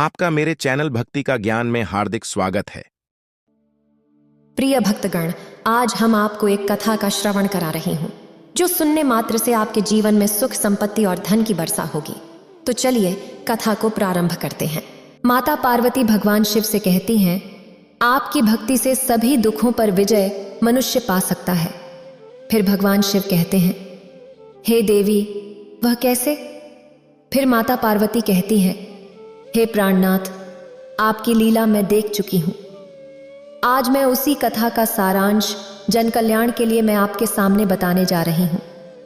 आपका मेरे चैनल भक्ति का ज्ञान में हार्दिक स्वागत है। प्रिय भक्तगण, आज हम आपको एक कथा का श्रवण करा रही हूँ जो सुनने मात्र से आपके जीवन में सुख, संपत्ति और धन की वर्षा होगी। तो चलिए कथा को प्रारंभ करते हैं। माता पार्वती भगवान शिव से कहती हैं, आपकी भक्ति से सभी दुखों पर विजय मनुष्य पा सकता है। फिर भगवान शिव कहते हैं, हे देवी, वह कैसे? फिर माता पार्वती कहती है, हे प्राणनाथ, आपकी लीला मैं देख चुकी हूं। आज मैं उसी कथा का सारांश जन कल्याण के लिए मैं आपके सामने बताने जा रही हूं।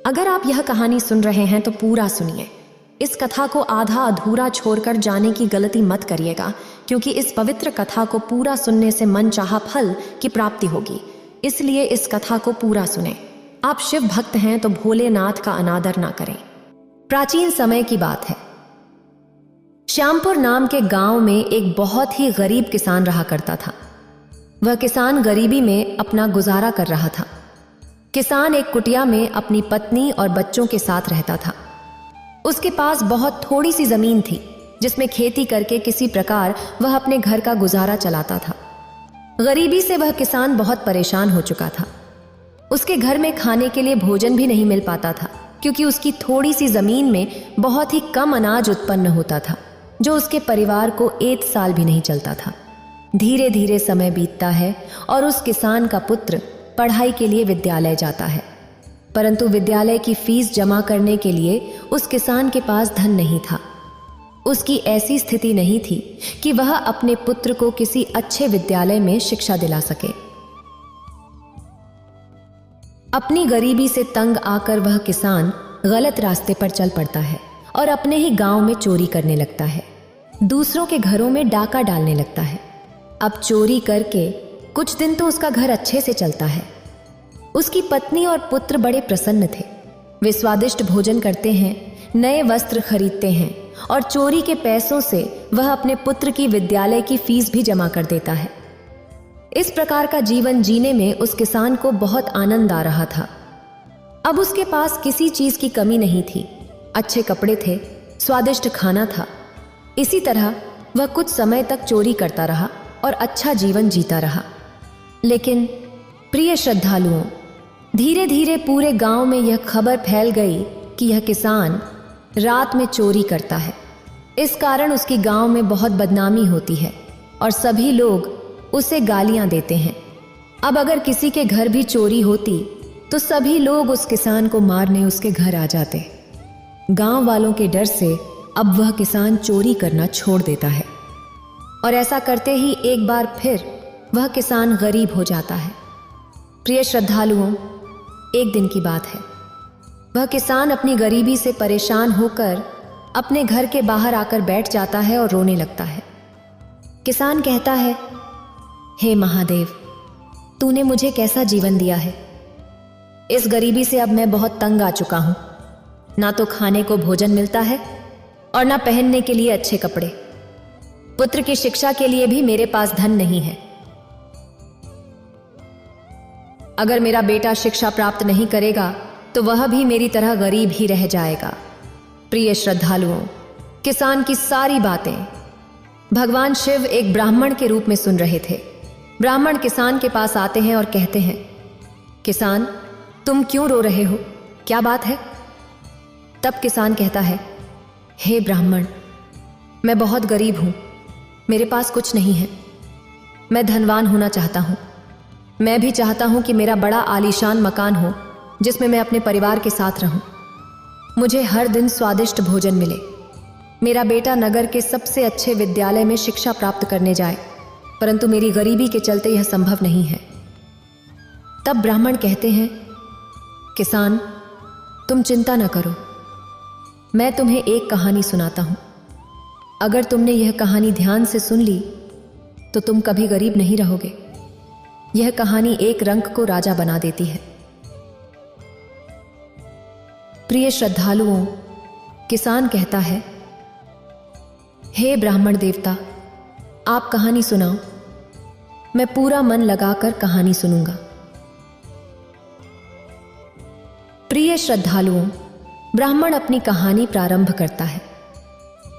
अगर आप यह कहानी सुन रहे हैं तो पूरा सुनिए। इस कथा को आधा अधूरा छोड़कर जाने की गलती मत करिएगा, क्योंकि इस पवित्र कथा को पूरा सुनने से मनचाहा फल की प्राप्ति होगी। इसलिए इस कथा को पूरा सुने। आप शिव भक्त हैं तो भोलेनाथ का अनादर ना करें। प्राचीन समय की बात है। श्यामपुर नाम के गांव में एक बहुत ही गरीब किसान रहा करता था। वह किसान गरीबी में अपना गुजारा कर रहा था। किसान एक कुटिया में अपनी पत्नी और बच्चों के साथ रहता था। उसके पास बहुत थोड़ी सी जमीन थी, जिसमें खेती करके किसी प्रकार वह अपने घर का गुजारा चलाता था। गरीबी से वह किसान बहुत परेशान हो चुका था। उसके घर में खाने के लिए भोजन भी नहीं मिल पाता था, क्योंकि उसकी थोड़ी सी जमीन में बहुत ही कम अनाज उत्पन्न होता था, जो उसके परिवार को एक साल भी नहीं चलता था। धीरे धीरे समय बीतता है और उस किसान का पुत्र पढ़ाई के लिए विद्यालय जाता है, परंतु विद्यालय की फीस जमा करने के लिए उस किसान के पास धन नहीं था। उसकी ऐसी स्थिति नहीं थी कि वह अपने पुत्र को किसी अच्छे विद्यालय में शिक्षा दिला सके। अपनी गरीबी से तंग आकर वह किसान गलत रास्ते पर चल पड़ता है और अपने ही गांव में चोरी करने लगता है। दूसरों के घरों में डाका डालने लगता है। अब चोरी करके कुछ दिन तो उसका घर अच्छे से चलता है। उसकी पत्नी और पुत्र बड़े प्रसन्न थे। वे स्वादिष्ट भोजन करते हैं, नए वस्त्र खरीदते हैं और चोरी के पैसों से वह अपने पुत्र की विद्यालय की फीस भी जमा कर देता है। इस प्रकार का जीवन जीने में उस किसान को बहुत आनंद आ रहा था। अब उसके पास किसी चीज की कमी नहीं थी। अच्छे कपड़े थे, स्वादिष्ट खाना था। इसी तरह वह कुछ समय तक चोरी करता रहा और अच्छा जीवन जीता रहा। लेकिन प्रिय श्रद्धालुओं, धीरे धीरे पूरे गांव में यह खबर फैल गई कि यह किसान रात में चोरी करता है। इस कारण उसकी गांव में बहुत बदनामी होती है और सभी लोग उसे गालियां देते हैं। अब अगर किसी के घर भी चोरी होती तो सभी लोग उस किसान को मारने उसके घर आ जाते। गांव वालों के डर से अब वह किसान चोरी करना छोड़ देता है और ऐसा करते ही एक बार फिर वह किसान गरीब हो जाता है। प्रिय श्रद्धालुओं, एक दिन की बात है। वह किसान अपनी गरीबी से परेशान होकर अपने घर के बाहर आकर बैठ जाता है और रोने लगता है। किसान कहता है, हे महादेव, तूने मुझे कैसा जीवन दिया है। इस गरीबी से अब मैं बहुत तंग आ चुका हूं। ना तो खाने को भोजन मिलता है और ना पहनने के लिए अच्छे कपड़े। पुत्र की शिक्षा के लिए भी मेरे पास धन नहीं है। अगर मेरा बेटा शिक्षा प्राप्त नहीं करेगा तो वह भी मेरी तरह गरीब ही रह जाएगा। प्रिय श्रद्धालुओं, किसान की सारी बातें भगवान शिव एक ब्राह्मण के रूप में सुन रहे थे। ब्राह्मण किसान के पास आते हैं और कहते हैं, किसान, तुम क्यों रो रहे हो? क्या बात है? तब किसान कहता है, हे ब्राह्मण, मैं बहुत गरीब हूं। मेरे पास कुछ नहीं है। मैं धनवान होना चाहता हूं। मैं भी चाहता हूं कि मेरा बड़ा आलीशान मकान हो, जिसमें मैं अपने परिवार के साथ रहूं। मुझे हर दिन स्वादिष्ट भोजन मिले। मेरा बेटा नगर के सबसे अच्छे विद्यालय में शिक्षा प्राप्त करने जाए, परंतु मेरी गरीबी के चलते यह संभव नहीं है। तब ब्राह्मण कहते हैं, किसान, तुम चिंता न करो। मैं तुम्हें एक कहानी सुनाता हूं। अगर तुमने यह कहानी ध्यान से सुन ली तो तुम कभी गरीब नहीं रहोगे। यह कहानी एक रंक को राजा बना देती है। प्रिय श्रद्धालुओं, किसान कहता है, हे ब्राह्मण देवता, आप कहानी सुनाओ। मैं पूरा मन लगाकर कहानी सुनूंगा। प्रिय श्रद्धालुओं, ब्राह्मण अपनी कहानी प्रारंभ करता है।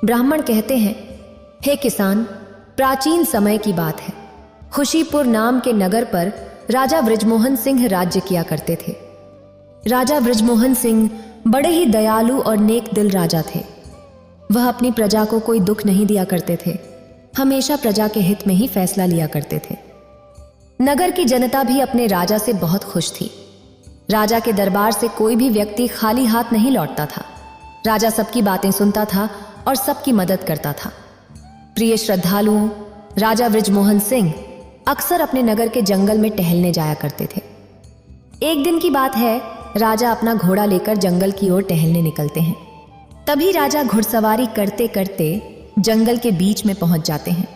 ब्राह्मण कहते हैं, हे किसान, प्राचीन समय की बात है। खुशीपुर नाम के नगर पर राजा बृजमोहन सिंह राज्य किया करते थे। राजा बृजमोहन सिंह बड़े ही दयालु और नेक दिल राजा थे। वह अपनी प्रजा को कोई दुख नहीं दिया करते थे, हमेशा प्रजा के हित में ही फैसला लिया करते थे। नगर की जनता भी अपने राजा से बहुत खुश थी। राजा के दरबार से कोई भी व्यक्ति खाली हाथ नहीं लौटता था। राजा सबकी बातें सुनता था और सबकी मदद करता था। प्रिय श्रद्धालुओं, राजा बृजमोहन सिंह अक्सर अपने नगर के जंगल में टहलने जाया करते थे। एक दिन की बात है, राजा अपना घोड़ा लेकर जंगल की ओर टहलने निकलते हैं। तभी राजा घुड़सवारी करते करते जंगल के बीच में पहुंच जाते हैं।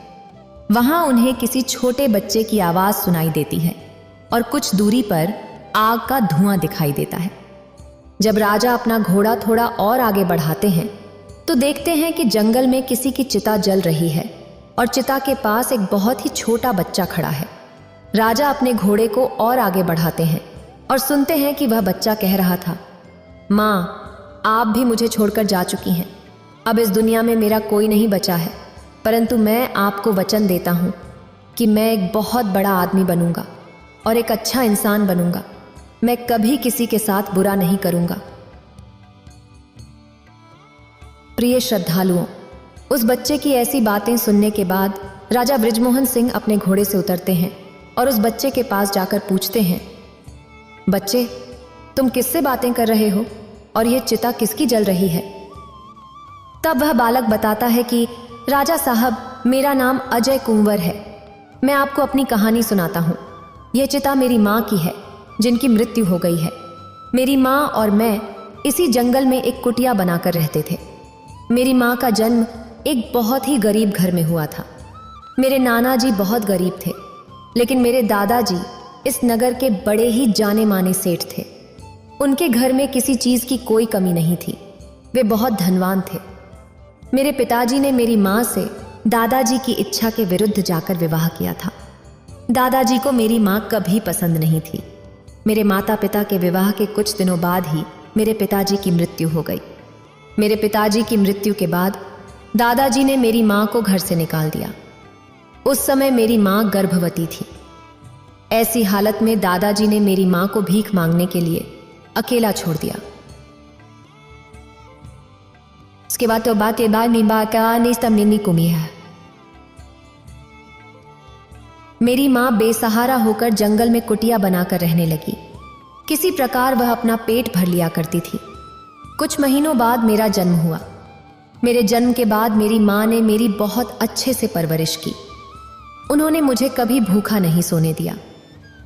वहां उन्हें किसी छोटे बच्चे की आवाज सुनाई देती है और कुछ दूरी पर आग का धुआं दिखाई देता है। जब राजा अपना घोड़ा थोड़ा और आगे बढ़ाते हैं तो देखते हैं कि जंगल में किसी की चिता जल रही है और चिता के पास एक बहुत ही छोटा बच्चा खड़ा है। राजा अपने घोड़े को और आगे बढ़ाते हैं और सुनते हैं कि वह बच्चा कह रहा था, माँ, आप भी मुझे छोड़कर जा चुकी हैं। अब इस दुनिया में मेरा कोई नहीं बचा है, परंतु मैं आपको वचन देता हूँ कि मैं एक बहुत बड़ा आदमी बनूंगा और एक अच्छा इंसान बनूंगा। मैं कभी किसी के साथ बुरा नहीं करूंगा। प्रिय श्रद्धालुओं, उस बच्चे की ऐसी बातें सुनने के बाद राजा बृजमोहन सिंह अपने घोड़े से उतरते हैं और उस बच्चे के पास जाकर पूछते हैं, बच्चे, तुम किससे बातें कर रहे हो और यह चिता किसकी जल रही है? तब वह बालक बताता है कि राजा साहब, मेरा नाम अजय कुंवर है। मैं आपको अपनी कहानी सुनाता हूँ। यह चिता मेरी माँ की है, जिनकी मृत्यु हो गई है। मेरी माँ और मैं इसी जंगल में एक कुटिया बनाकर रहते थे। मेरी माँ का जन्म एक बहुत ही गरीब घर में हुआ था। मेरे नाना जी बहुत गरीब थे, लेकिन मेरे दादाजी इस नगर के बड़े ही जाने माने सेठ थे। उनके घर में किसी चीज की कोई कमी नहीं थी। वे बहुत धनवान थे। मेरे पिताजी ने मेरी माँ से दादाजी की इच्छा के विरुद्ध जाकर विवाह किया था। दादाजी को मेरी माँ कभी पसंद नहीं थी। मेरे माता पिता के विवाह के कुछ दिनों बाद ही मेरे पिताजी की मृत्यु हो गई। मेरे पिताजी की मृत्यु के बाद दादाजी ने मेरी माँ को घर से निकाल दिया। उस समय मेरी माँ गर्भवती थी। ऐसी हालत में दादाजी ने मेरी माँ को भीख मांगने के लिए अकेला छोड़ दिया। इसके बाद तो बात है। मेरी माँ बेसहारा होकर जंगल में कुटिया बनाकर रहने लगी। किसी प्रकार वह अपना पेट भर लिया करती थी। कुछ महीनों बाद मेरा जन्म हुआ। मेरे जन्म के बाद मेरी माँ ने मेरी बहुत अच्छे से परवरिश की। उन्होंने मुझे कभी भूखा नहीं सोने दिया।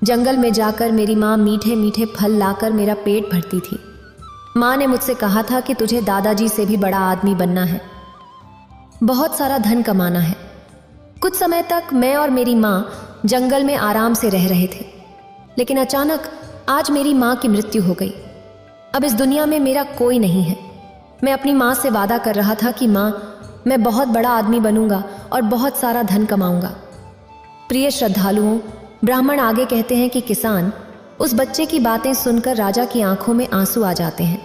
जंगल में जाकर मेरी माँ मीठे मीठे फल लाकर मेरा पेट भरती थी। माँ ने मुझसे कहा था कि तुझे दादाजी से भी बड़ा आदमी बनना है, बहुत सारा धन कमाना है। कुछ समय तक मैं और मेरी माँ जंगल में आराम से रह रहे थे, लेकिन अचानक आज मेरी माँ की मृत्यु हो गई। अब इस दुनिया में मेरा कोई नहीं है। मैं अपनी माँ से वादा कर रहा था कि माँ, मैं बहुत बड़ा आदमी बनूंगा और बहुत सारा धन कमाऊंगा। प्रिय श्रद्धालुओं, ब्राह्मण आगे कहते हैं कि किसान, उस बच्चे की बातें सुनकर राजा की आंखों में आंसू आ जाते हैं।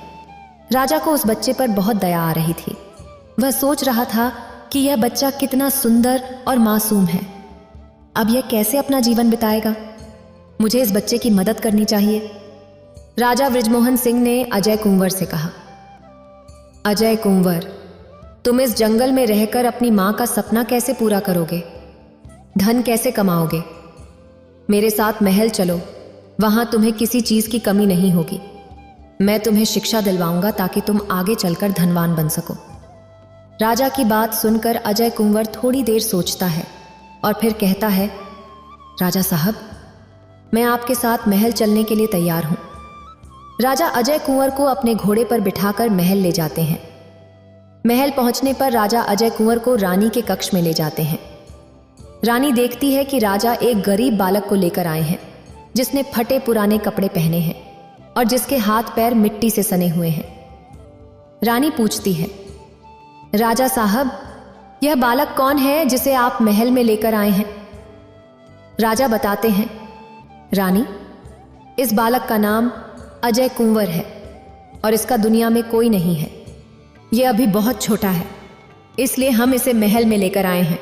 राजा को उस बच्चे पर बहुत दया आ रही थी। वह सोच रहा था कि यह बच्चा कितना सुंदर और मासूम है। अब यह कैसे अपना जीवन बिताएगा? मुझे इस बच्चे की मदद करनी चाहिए। राजा बृजमोहन सिंह ने अजय कुंवर से कहा, अजय कुंवर, तुम इस जंगल में रहकर अपनी माँ का सपना कैसे पूरा करोगे? धन कैसे कमाओगे? मेरे साथ महल चलो, वहां तुम्हें किसी चीज की कमी नहीं होगी। मैं तुम्हें शिक्षा दिलवाऊंगा ताकि तुम आगे चलकर धनवान बन सको। राजा की बात सुनकर अजय कुंवर थोड़ी देर सोचता है और फिर कहता है, राजा साहब, मैं आपके साथ महल चलने के लिए तैयार हूं। राजा अजय कुंवर को अपने घोड़े पर बिठाकर महल ले जाते हैं। महल पहुंचने पर राजा अजय कुंवर को रानी के कक्ष में ले जाते हैं। रानी देखती है कि राजा एक गरीब बालक को लेकर आए हैं, जिसने फटे पुराने कपड़े पहने हैं और जिसके हाथ पैर मिट्टी से सने हुए हैं। रानी पूछती है, राजा साहब, यह बालक कौन है जिसे आप महल में लेकर आए हैं? राजा बताते हैं, रानी, इस बालक का नाम अजय कुंवर है और इसका दुनिया में कोई नहीं है। यह अभी बहुत छोटा है। इसलिए हम इसे महल में लेकर आए हैं।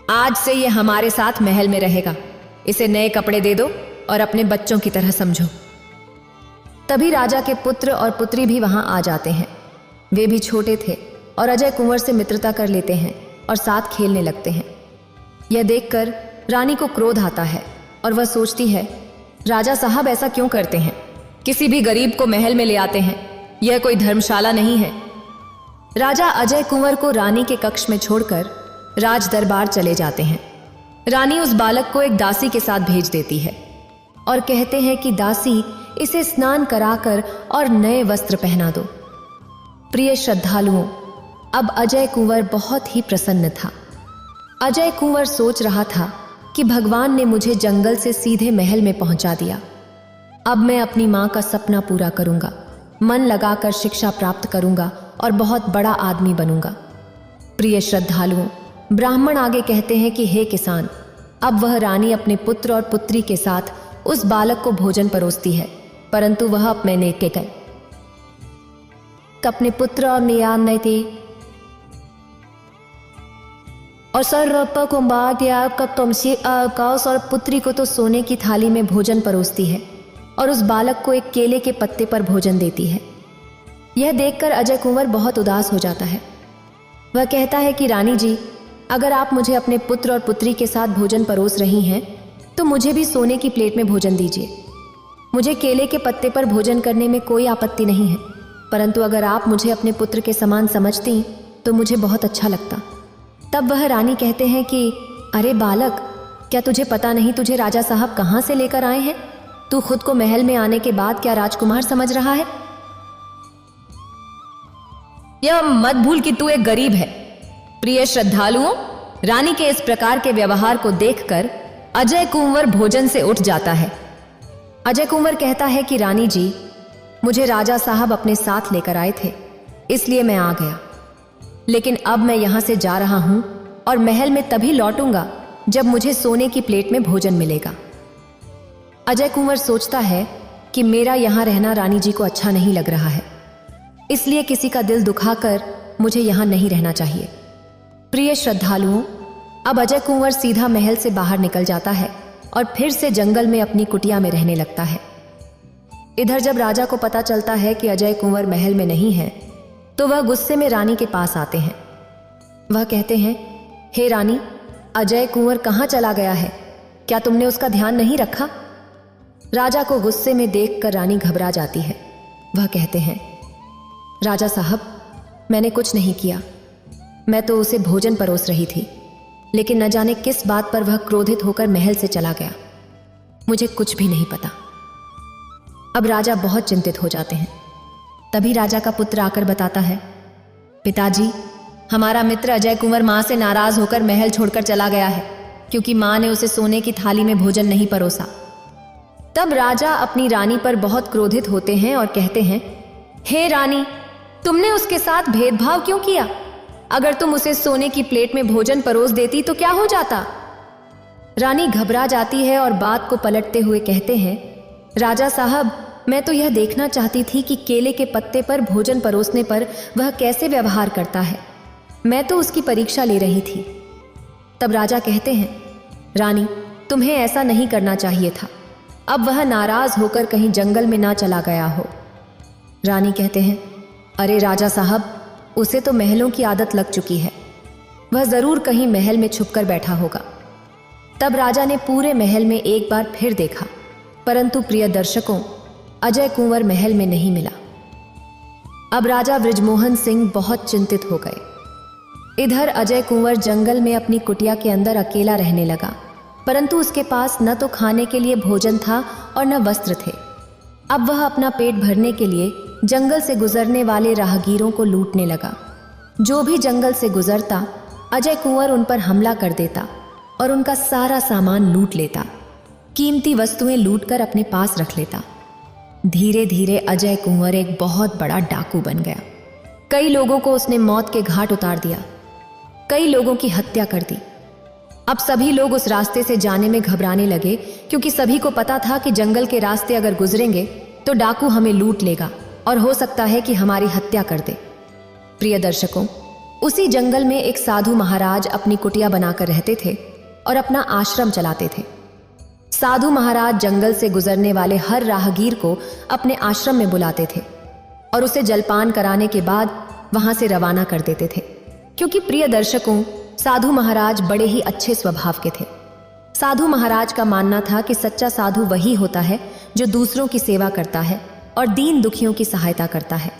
आज से ये हमारे साथ महल में रहेगा। इसे नए कपड़े दे दो और अपने बच्चों की तरह समझो। तभी राजा के पुत्र और पुत्री भी वहां आ जाते हैं। वे भी छोटे थे और अजय कुंवर से मित्रता कर लेते हैं और साथ खेलने लगते हैं। यह देखकर रानी को क्रोध आता है और वह सोचती है, राजा साहब ऐसा क्यों करते हैं? किसी भी गरीब को महल में ले आते हैं। यह कोई धर्मशाला नहीं है। राजा अजय कुंवर को रानी के कक्ष में छोड़कर राज दरबार चले जाते हैं। रानी उस बालक को एक दासी के साथ भेज देती है और कहते हैं कि दासी, इसे स्नान कराकर और नए वस्त्र पहना दो। प्रिय श्रद्धालुओं, अब अजय कुंवर बहुत ही प्रसन्न था। अजय कुंवर सोच रहा था कि भगवान ने मुझे जंगल से सीधे महल में पहुंचा दिया। अब मैं अपनी मां का सपना पूरा करूंगा, मन लगाकर शिक्षा प्राप्त करूंगा और बहुत बड़ा आदमी बनूंगा। प्रिय श्रद्धालुओं, ब्राह्मण आगे कहते हैं कि हे किसान, अब वह रानी अपने पुत्र और पुत्री के साथ उस बालक को भोजन परोसती है, परंतु वह अपने के गए अपने पुत्र और नियान नहीं थी और सर्वप और पुत्री को तो सोने की थाली में भोजन परोसती है और उस बालक को एक केले के पत्ते पर भोजन देती है। यह देखकर अजय कुंवर बहुत उदास हो जाता है। वह कहता है कि रानी जी, अगर आप मुझे अपने पुत्र और पुत्री के साथ भोजन परोस रही हैं तो मुझे भी सोने की प्लेट में भोजन दीजिए। मुझे केले के पत्ते पर भोजन करने में कोई आपत्ति नहीं है, परंतु अगर आप मुझे अपने पुत्र के समान समझती तो मुझे बहुत अच्छा लगता। तब वह रानी कहते हैं कि अरे बालक, क्या तुझे पता नहीं तुझे राजा साहब कहाँ से लेकर आए हैं? तू खुद को महल में आने के बाद क्या राजकुमार समझ रहा है? यह मत भूल कि तू एक गरीब है। प्रिय श्रद्धालुओं, रानी के इस प्रकार के व्यवहार को देखकर अजय कुंवर भोजन से उठ जाता है। अजय कुंवर कहता है कि रानी जी, मुझे राजा साहब अपने साथ लेकर आए थे, इसलिए मैं आ गया। लेकिन अब मैं यहां से जा रहा हूं और महल में तभी लौटूंगा जब मुझे सोने की प्लेट में भोजन मिलेगा। अजय कुंवर सोचता है कि मेरा यहां रहना रानी जी को अच्छा नहीं लग रहा है, इसलिए किसी का दिल दुखाकर मुझे यहां नहीं रहना चाहिए। प्रिय श्रद्धालुओं, अब अजय कुंवर सीधा महल से बाहर निकल जाता है और फिर से जंगल में अपनी कुटिया में रहने लगता है। इधर जब राजा को पता चलता है कि अजय कुंवर महल में नहीं है तो वह गुस्से में रानी के पास आते हैं। वह कहते हैं, हे रानी, अजय कुंवर कहाँ चला गया है? क्या तुमने उसका ध्यान नहीं रखा? राजा को गुस्से में देखकर रानी घबरा जाती है। वह कहते हैं, राजा साहब, मैंने कुछ नहीं किया। मैं तो उसे भोजन परोस रही थी, लेकिन न जाने किस बात पर वह क्रोधित होकर महल से चला गया। मुझे कुछ भी नहीं पता। अब राजा बहुत चिंतित हो जाते हैं। तभी राजा का पुत्र आकर बताता है, पिताजी, हमारा मित्र अजय कुंवर मां से नाराज होकर महल छोड़कर चला गया है, क्योंकि मां ने उसे सोने की थाली में भोजन नहीं परोसा। तब राजा अपनी रानी पर बहुत क्रोधित होते हैं और कहते हैं, हे रानी, तुमने उसके साथ भेदभाव क्यों किया? अगर तुम उसे सोने की प्लेट में भोजन परोस देती तो क्या हो जाता? रानी घबरा जाती है और बात को पलटते हुए कहते हैं, राजा साहब, मैं तो यह देखना चाहती थी कि केले के पत्ते पर भोजन परोसने पर वह कैसे व्यवहार करता है। मैं तो उसकी परीक्षा ले रही थी। तब राजा कहते हैं, रानी, तुम्हें ऐसा नहीं करना चाहिए था। अब वह नाराज होकर कहीं जंगल में ना चला गया हो। रानी कहते हैं, अरे राजा साहब, उसे तो महलों की आदत लग चुकी है। वह जरूर कहीं महल में छुपकर बैठा होगा। तब राजा ने पूरे महल में एक बार फिर देखा, परंतु प्रिय दर्शकों, अजय कुंवर महल में नहीं मिला। अब राजा बृजमोहन सिंह बहुत चिंतित हो गए। इधर अजय कुंवर जंगल में अपनी कुटिया के अंदर अकेला रहने लगा, परंतु उसके पास न तो खाने के लिए भोजन था और न वस्त्र थे। अब वह अपना पेट भरने के लिए जंगल से गुजरने वाले राहगीरों को लूटने लगा। जो भी जंगल से गुजरता, अजय कुंवर उन पर हमला कर देता और उनका सारा सामान लूट लेता। कीमती वस्तुएं लूटकर अपने पास रख लेता। धीरे धीरे अजय कुंवर एक बहुत बड़ा डाकू बन गया। कई लोगों को उसने मौत के घाट उतार दिया, कई लोगों की हत्या कर दी। अब सभी लोग उस रास्ते से जाने में घबराने लगे, क्योंकि सभी को पता था कि जंगल के रास्ते अगर गुजरेंगे तो डाकू हमें लूट लेगा और हो सकता है कि हमारी हत्या कर दे। प्रिय दर्शकों, उसी जंगल में एक साधु महाराज अपनी कुटिया बनाकर रहते थे और अपना आश्रम चलाते थे। साधु महाराज जंगल से गुजरने वाले हर राहगीर को अपने आश्रम में बुलाते थे और उसे जलपान कराने के बाद वहां से रवाना कर देते थे। क्योंकि प्रिय दर्शकों, साधु महाराज बड़े ही अच्छे स्वभाव के थे। साधु महाराज का मानना था कि सच्चा साधु वही होता है जो दूसरों की सेवा करता है और दीन दुखियों की सहायता करता है।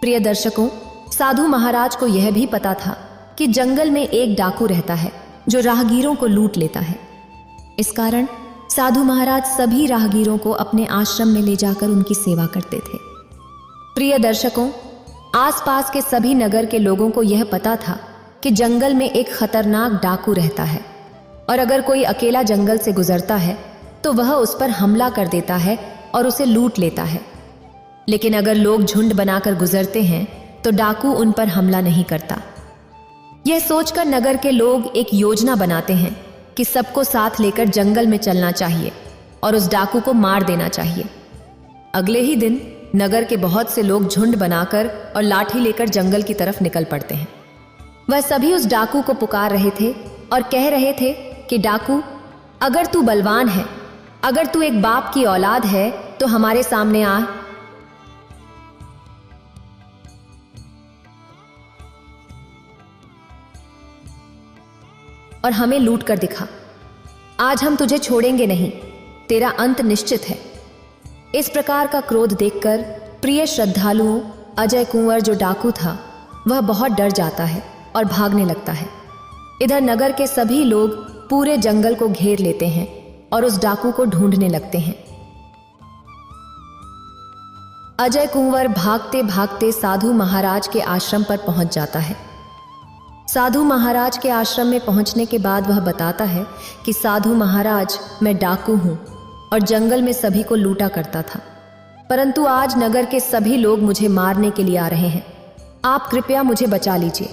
प्रिय दर्शकों, साधु महाराज को यह भी पता था कि जंगल में एक डाकू रहता है जो राहगीरों को लूट लेता है। इस कारण साधु महाराज सभी राहगीरों को अपने आश्रम में ले जाकर उनकी सेवा करते थे। प्रिय दर्शकों, आसपास के सभी नगर के लोगों को यह पता था कि जंगल में एक खतरनाक डाकू रहता है और अगर कोई अकेला जंगल से गुजरता है तो वह उस पर हमला कर देता है और उसे लूट लेता है। लेकिन अगर लोग झुंड बनाकर गुजरते हैं तो डाकू उन पर हमला नहीं करता। यह सोचकर नगर के लोग एक योजना बनाते हैं कि सबको साथ लेकर जंगल में चलना चाहिए और उस डाकू को मार देना चाहिए। अगले ही दिन नगर के बहुत से लोग झुंड बनाकर और लाठी लेकर जंगल की तरफ निकल पड़ते हैं। वह सभी उस डाकू को पुकार रहे थे और कह रहे थे कि डाकू, अगर तू बलवान है, अगर तू एक बाप की औलाद है तो हमारे सामने आ और हमें लूट कर दिखा। आज हम तुझे छोड़ेंगे नहीं, तेरा अंत निश्चित है। इस प्रकार का क्रोध देखकर प्रिय श्रद्धालुओं, अजय कुंवर जो डाकू था वह बहुत डर जाता है और भागने लगता है। इधर नगर के सभी लोग पूरे जंगल को घेर लेते हैं और उस डाकू को ढूंढने लगते हैं। अजय कुंवर भागते भागते साधु महाराज के आश्रम पर पहुंच जाता है। साधु महाराज के आश्रम में पहुंचने के बाद वह बताता है कि साधु महाराज, मैं डाकू हूं और जंगल में सभी को लूटा करता था, परंतु आज नगर के सभी लोग मुझे मारने के लिए आ रहे हैं। आप कृपया मुझे बचा लीजिए।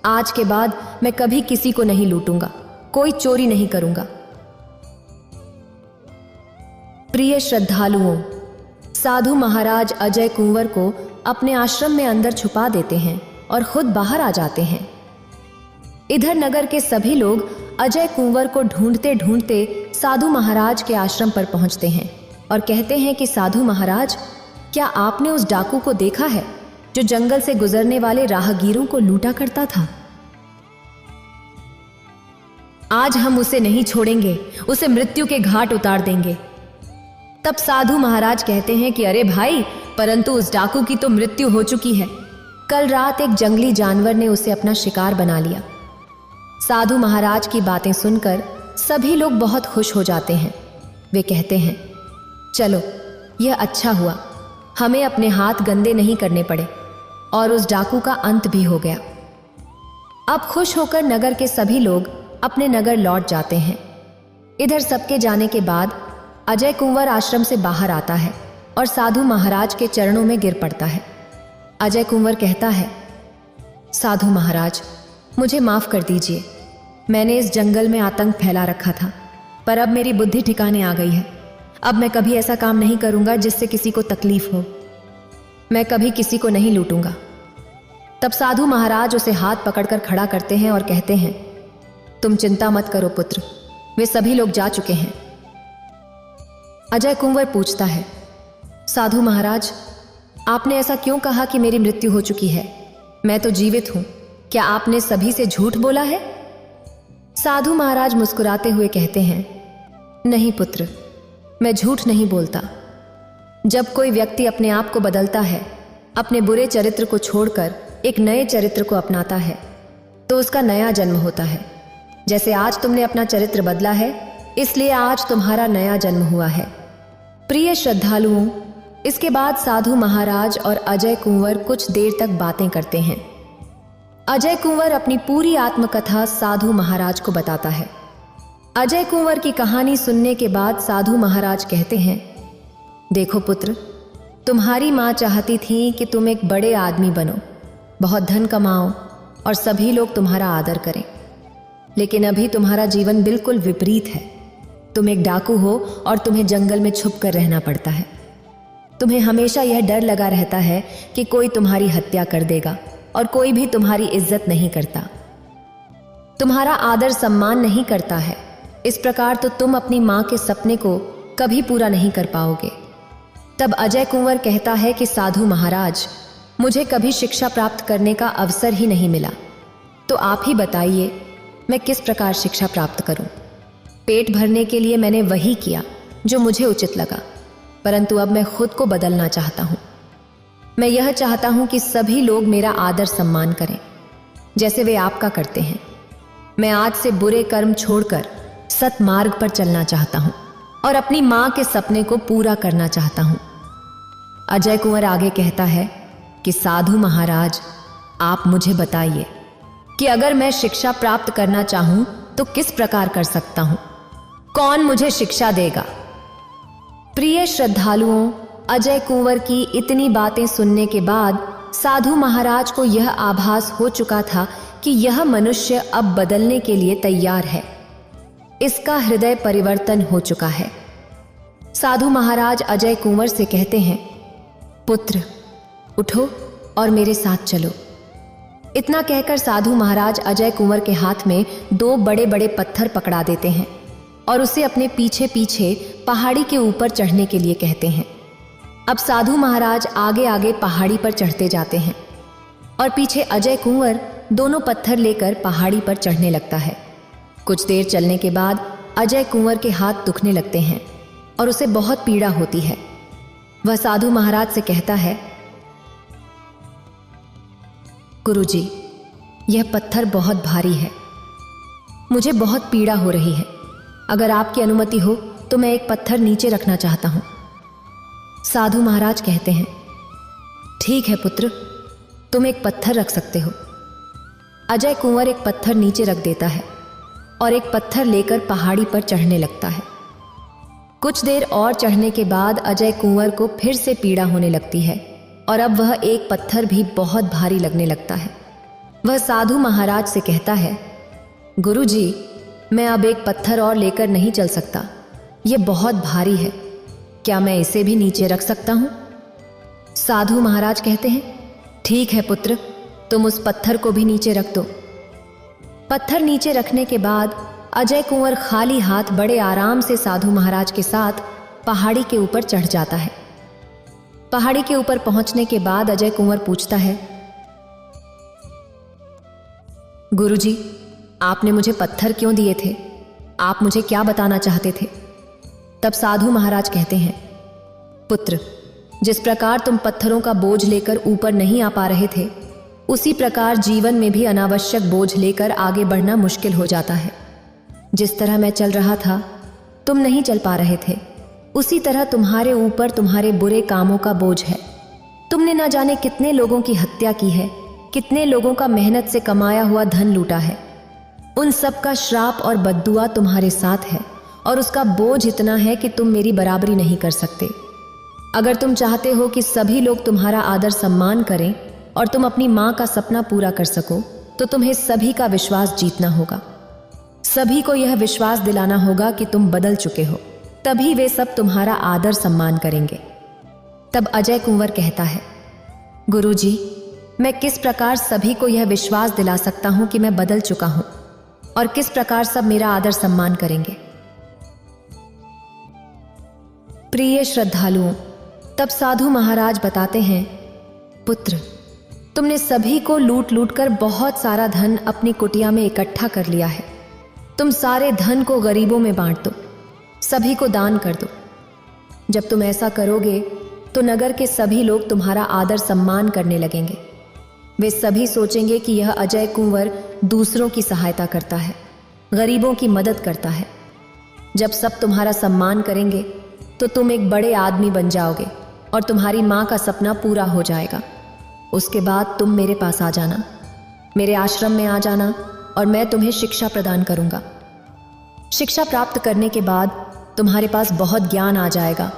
आज के बाद मैं कभी किसी को नहीं लूटूंगा, कोई चोरी नहीं करूंगा। प्रिय श्रद्धालुओं, साधु महाराज अजय कुंवर को अपने आश्रम में अंदर छुपा देते हैं और खुद बाहर आ जाते हैं। इधर नगर के सभी लोग अजय कुंवर को ढूंढते ढूंढते साधु महाराज के आश्रम पर पहुंचते हैं और कहते हैं कि साधु महाराज, क्या आपने उस डाकू को देखा है जो जंगल से गुजरने वाले राहगीरों को लूटा करता था? आज हम उसे नहीं छोड़ेंगे, उसे मृत्यु के घाट उतार देंगे। तब साधु महाराज कहते हैं कि अरे भाई, परंतु उस डाकू की तो मृत्यु हो चुकी है। कल रात एक जंगली जानवर ने उसे अपना शिकार बना लिया। साधु महाराज की बातें सुनकर सभी लोग बहुत खुश हो जाते हैं। वे कहते हैं, चलो यह अच्छा हुआ, हमें अपने हाथ गंदे नहीं करने पड़े और उस डाकू का अंत भी हो गया। अब खुश होकर नगर के सभी लोग अपने नगर लौट जाते हैं। इधर सबके जाने के बाद अजय कुंवर आश्रम से बाहर आता है और साधु महाराज के चरणों में गिर पड़ता है। अजय कुंवर कहता है, साधु महाराज, मुझे माफ कर दीजिए। मैंने इस जंगल में आतंक फैला रखा था, पर अब मेरी बुद्धि ठिकाने आ गई है। अब मैं कभी ऐसा काम नहीं करूंगा जिससे किसी को तकलीफ हो। मैं कभी किसी को नहीं लूटूंगा। तब साधु महाराज उसे हाथ पकड़कर खड़ा करते हैं और कहते हैं, तुम चिंता मत करो पुत्र, वे सभी लोग जा चुके हैं। अजय कुंवर पूछता है, साधु महाराज, आपने ऐसा क्यों कहा कि मेरी मृत्यु हो चुकी है? मैं तो जीवित हूं। क्या आपने सभी से झूठ बोला है? साधु महाराज मुस्कुराते हुए कहते हैं, नहीं पुत्र, मैं झूठ नहीं बोलता। जब कोई व्यक्ति अपने आप को बदलता है, अपने बुरे चरित्र को छोड़कर एक नए चरित्र को अपनाता है, तो उसका नया जन्म होता है। जैसे आज तुमने अपना चरित्र बदला है, इसलिए आज तुम्हारा नया जन्म हुआ है। प्रिय श्रद्धालुओं, इसके बाद साधु महाराज और अजय कुंवर कुछ देर तक बातें करते हैं। अजय कुंवर अपनी पूरी आत्मकथा साधु महाराज को बताता है। अजय कुंवर की कहानी सुनने के बाद साधु महाराज कहते हैं, देखो पुत्र, तुम्हारी माँ चाहती थी कि तुम एक बड़े आदमी बनो, बहुत धन कमाओ और सभी लोग तुम्हारा आदर करें, लेकिन अभी तुम्हारा जीवन बिल्कुल विपरीत है। तुम एक डाकू हो और तुम्हें जंगल में छुप कर रहना पड़ता है। तुम्हें हमेशा यह डर लगा रहता है कि कोई तुम्हारी हत्या कर देगा और कोई भी तुम्हारी इज्जत नहीं करता, तुम्हारा आदर सम्मान नहीं करता है। इस प्रकार तो तुम अपनी मां के सपने को कभी पूरा नहीं कर पाओगे। तब अजय कुंवर कहता है कि साधु महाराज, मुझे कभी शिक्षा प्राप्त करने का अवसर ही नहीं मिला, तो आप ही बताइए मैं किस प्रकार शिक्षा प्राप्त करूं। पेट भरने के लिए मैंने वही किया जो मुझे उचित लगा, परंतु अब मैं खुद को बदलना चाहता हूं। मैं यह चाहता हूं कि सभी लोग मेरा आदर सम्मान करें जैसे वे आपका करते हैं। मैं आज से बुरे कर्म छोड़कर सत्मार्ग पर चलना चाहता हूं और अपनी मां के सपने को पूरा करना चाहता हूं। अजय कुंवर आगे कहता है कि साधु महाराज, आप मुझे बताइए कि अगर मैं शिक्षा प्राप्त करना चाहूं तो किस प्रकार कर सकता हूं? कौन मुझे शिक्षा देगा? प्रिय श्रद्धालुओं, अजय कुंवर की इतनी बातें सुनने के बाद साधु महाराज को यह आभास हो चुका था कि यह मनुष्य अब बदलने के लिए तैयार है। इसका हृदय परिवर्तन हो चुका है। साधु महाराज अजय कुंवर से कहते हैं, पुत्र उठो और मेरे साथ चलो। इतना कहकर साधु महाराज अजय कुंवर के हाथ में 2 बड़े बड़े पत्थर पकड़ा देते हैं और उसे अपने पीछे पीछे पहाड़ी के ऊपर चढ़ने के लिए कहते हैं। अब साधु महाराज आगे आगे पहाड़ी पर चढ़ते जाते हैं और पीछे अजय कुंवर दोनों पत्थर लेकर पहाड़ी पर चढ़ने लगता है। कुछ देर चलने के बाद अजय कुंवर के हाथ दुखने लगते हैं और उसे बहुत पीड़ा होती है। वह साधु महाराज से कहता है, गुरुजी, यह पत्थर बहुत भारी है, मुझे बहुत पीड़ा हो रही है। अगर आपकी अनुमति हो तो मैं एक पत्थर नीचे रखना चाहता हूं। साधु महाराज कहते हैं, ठीक है पुत्र, तुम एक पत्थर रख सकते हो। अजय कुंवर एक पत्थर नीचे रख देता है और एक पत्थर लेकर पहाड़ी पर चढ़ने लगता है। कुछ देर और चढ़ने के बाद अजय कुंवर को फिर से पीड़ा होने लगती है और अब वह एक पत्थर भी बहुत भारी लगने लगता है। वह साधु महाराज से कहता है, गुरुजी, मैं अब एक पत्थर और लेकर नहीं चल सकता, यह बहुत भारी है, क्या मैं इसे भी नीचे रख सकता हूं? साधु महाराज कहते हैं, ठीक है पुत्र, तुम उस पत्थर को भी नीचे रख दो। पत्थर नीचे रखने के बाद अजय कुंवर खाली हाथ बड़े आराम से साधु महाराज के साथ पहाड़ी के ऊपर चढ़ जाता है। पहाड़ी के ऊपर पहुंचने के बाद अजय कुंवर पूछता है, गुरुजी, आपने मुझे पत्थर क्यों दिए थे? आप मुझे क्या बताना चाहते थे? तब साधु महाराज कहते हैं, पुत्र, जिस प्रकार तुम पत्थरों का बोझ लेकर ऊपर नहीं आ पा रहे थे, उसी प्रकार जीवन में भी अनावश्यक बोझ लेकर आगे बढ़ना मुश्किल हो जाता है। जिस तरह मैं चल रहा था, तुम नहीं चल पा रहे थे, उसी तरह तुम्हारे ऊपर तुम्हारे बुरे कामों का बोझ है। तुमने न जाने कितने लोगों की हत्या की है, कितने लोगों का मेहनत से कमाया हुआ धन लूटा है। उन सब का श्राप और बद्दुआ तुम्हारे साथ है और उसका बोझ इतना है कि तुम मेरी बराबरी नहीं कर सकते। अगर तुम चाहते हो कि सभी लोग तुम्हारा आदर सम्मान करें और तुम अपनी मां का सपना पूरा कर सको, तो तुम्हें सभी का विश्वास जीतना होगा। सभी को यह विश्वास दिलाना होगा कि तुम बदल चुके हो, तभी वे सब तुम्हारा आदर सम्मान करेंगे। तब अजय कुंवर कहता है, गुरुजी, मैं किस प्रकार सभी को यह विश्वास दिला सकता हूं कि मैं बदल चुका हूं और किस प्रकार सब मेरा आदर सम्मान करेंगे? प्रिय श्रद्धालुओं, तब साधु महाराज बताते हैं, पुत्र, तुमने सभी को लूट लूट कर बहुत सारा धन अपनी कुटिया में इकट्ठा कर लिया है। तुम सारे धन को गरीबों में बांट दो, सभी को दान कर दो। जब तुम ऐसा करोगे तो नगर के सभी लोग तुम्हारा आदर सम्मान करने लगेंगे। वे सभी सोचेंगे कि यह अजय कुंवर दूसरों की सहायता करता है, गरीबों की मदद करता है। जब सब तुम्हारा सम्मान करेंगे तो तुम एक बड़े आदमी बन जाओगे और तुम्हारी मां का सपना पूरा हो जाएगा। उसके बाद तुम मेरे पास आ जाना, मेरे आश्रम में आ जाना और मैं तुम्हें शिक्षा प्रदान करूंगा। शिक्षा प्राप्त करने के बाद तुम्हारे पास बहुत ज्ञान आ जाएगा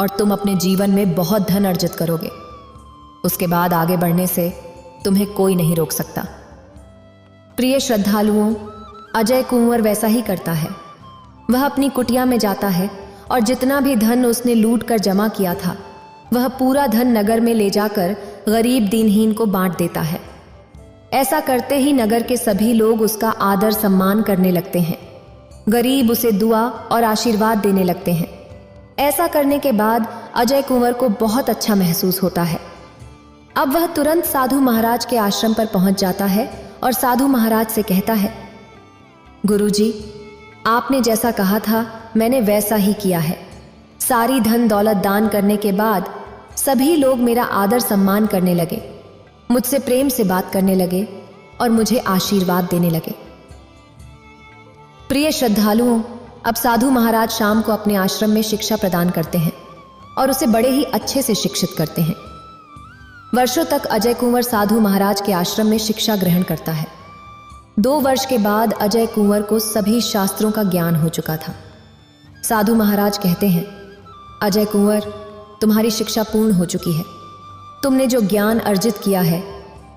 और तुम अपने जीवन में बहुत धन अर्जित करोगे। उसके बाद आगे बढ़ने से तुम्हें कोई नहीं रोक सकता। प्रिय श्रद्धालुओं, अजय कुंवर वैसा ही करता है। वह अपनी कुटिया में जाता है और जितना भी धन उसने लूट कर जमा किया था, वह पूरा धन नगर में ले जाकर गरीब दीनहीन को बांट देता है। ऐसा करते ही नगर के सभी लोग उसका आदर सम्मान करने लगते हैं। गरीब उसे दुआ और आशीर्वाद देने लगते हैं। ऐसा करने के बाद अजय कुंवर को बहुत अच्छा महसूस होता है। अब वह तुरंत साधु महाराज के आश्रम पर पहुंच जाता है और साधु महाराज से कहता है, गुरुजी, आपने जैसा कहा था मैंने वैसा ही किया है। सारी धन दौलत दान करने के बाद सभी लोग मेरा आदर सम्मान करने लगे, मुझसे प्रेम से बात करने लगे और मुझे आशीर्वाद देने लगे। प्रिय श्रद्धालुओं, अब साधु महाराज शाम को अपने आश्रम में शिक्षा प्रदान करते हैं और उसे बड़े ही अच्छे से शिक्षित करते हैं। वर्षों तक अजय कुंवर साधु महाराज के आश्रम में शिक्षा ग्रहण करता है। 2 वर्ष के बाद अजय कुंवर को सभी शास्त्रों का ज्ञान हो चुका था। साधु महाराज कहते हैं, अजय कुंवर, तुम्हारी शिक्षा पूर्ण हो चुकी है। तुमने जो ज्ञान अर्जित किया है